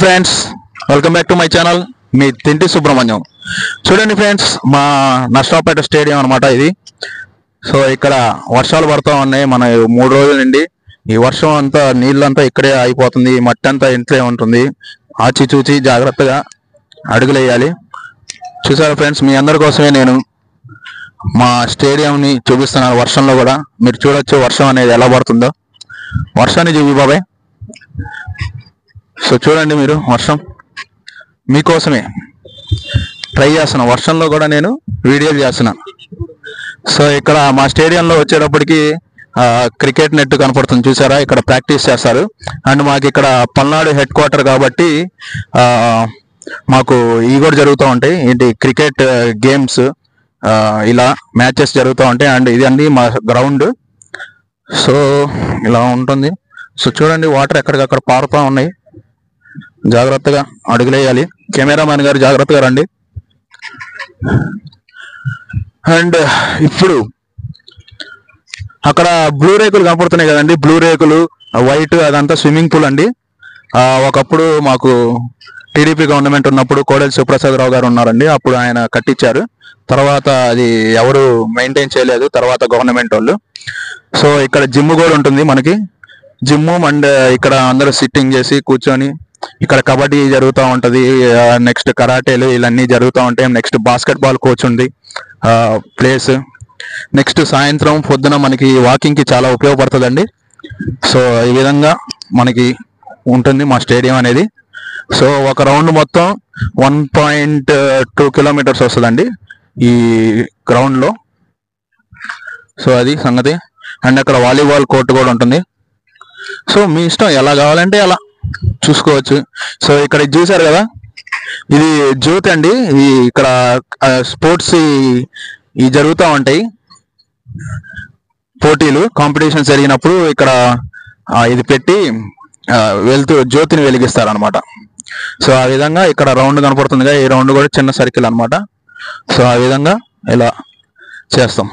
Friends, welcome back to my channel. మీ తింటి సుబ్రహ్మణ్యం. చూడండి friends, మా నర్సరావుపేట స్టేడియం అనమాట ఇది. సో ఇక్కడ వర్షాలు పడుతూ ఉన్నాయి. మన 3 రోజుల నుండి ఈ వర్షం అంతా నీళ్ళంతా ఇక్కడే అయిపోతుంది. మట్టి అంతా ఇంట్లో ఉంటుంది. ఆచిచూచి జాగ్రత్తగా అడుగులు వేయాలి. చూసారా ఫ్రెండ్స్, మీ అందరి కోసమే నేను మా స్టేడియంని చూపిస్తున్నాను. వర్షంలో కూడా మీరు చూడొచ్చు వర్షం అనేది ఎలా పడుతుందో. వర్షాన్ని చూపి బాబాయ్. సో చూడండి, మీరు వర్షం మీకోసమే ట్రై చేస్తున్నా. వర్షంలో కూడా నేను వీడియోలు చేస్తున్నా. సో ఇక్కడ మా స్టేడియంలో వచ్చేటప్పటికి క్రికెట్ నెట్ కనపడుతుంది చూసారా. ఇక్కడ ప్రాక్టీస్ చేస్తారు. అండ్ మాకు ఇక్కడ పల్నాడు హెడ్ క్వార్టర్ కాబట్టి మాకు ఇవి కూడా జరుగుతూ ఉంటాయి. ఏంటి, క్రికెట్ గేమ్స్, ఇలా మ్యాచెస్ జరుగుతూ ఉంటాయి. అండ్ ఇది అన్ని మా గ్రౌండ్. సో ఇలా ఉంటుంది. సో చూడండి, వాటర్ ఎక్కడికక్కడ పారుతూ ఉన్నాయి. జాగ్రత్తగా అడుగులేయాలి. కెమెరామ్యాన్ గారు జాగ్రత్తగా రండి. అండ్ ఇప్పుడు అక్కడ బ్లూ రేకులు కనపడుతున్నాయి కదండి. బ్లూ రేకులు, వైట్, అదంతా స్విమ్మింగ్ పూల్ అండి. ఒకప్పుడు మాకు టీడీపీ గవర్నమెంట్ ఉన్నప్పుడు కోడెల శివప్రసాదరావు గారు ఉన్నారండి. అప్పుడు ఆయన కట్టించారు. తర్వాత అది ఎవరు మెయింటైన్ చేయలేదు తర్వాత గవర్నమెంట్ వాళ్ళు. సో ఇక్కడ జిమ్ కూడా ఉంటుంది మనకి. జిమ్ అండ్ ఇక్కడ అందరూ సిట్టింగ్ చేసి కూర్చొని ఇక్కడ కబడ్డీ జరుగుతూ ఉంటుంది. నెక్స్ట్ కరాటేలు ఇవన్నీ జరుగుతూ ఉంటాయి. నెక్స్ట్ బాస్కెట్బాల్ కోచ్ ఉంది ప్లేస్. నెక్స్ట్ సాయంత్రం పొద్దున మనకి వాకింగ్కి చాలా ఉపయోగపడుతుందండి. సో ఈ విధంగా మనకి ఉంటుంది మా స్టేడియం అనేది. సో ఒక రౌండ్ మొత్తం 1.2 కిలోమీటర్స్ వస్తుందండి ఈ గ్రౌండ్లో. సో అది సంగతి. అండ్ అక్కడ వాలీబాల్ కోర్టు కూడా ఉంటుంది. సో మీ ఇష్టం, ఎలా కావాలంటే అలా చూసుకోవచ్చు. సో ఇక్కడ చూసారు కదా, ఇది జ్యోతి అండి. ఇది ఇక్కడ స్పోర్ట్స్ ఈ జరుగుతూ ఉంటాయి. పోటీలు, కాంపిటీషన్స్ జరిగినప్పుడు ఇక్కడ ఇది పెట్టి వెళ్తూ జ్యోతిని వెలిగిస్తారు అనమాట. సో ఆ విధంగా ఇక్కడ రౌండ్ కనపడుతుందిగా, ఈ రౌండ్ కూడా చిన్న సర్కిల్ అనమాట. సో ఆ విధంగా ఇలా చేస్తాం.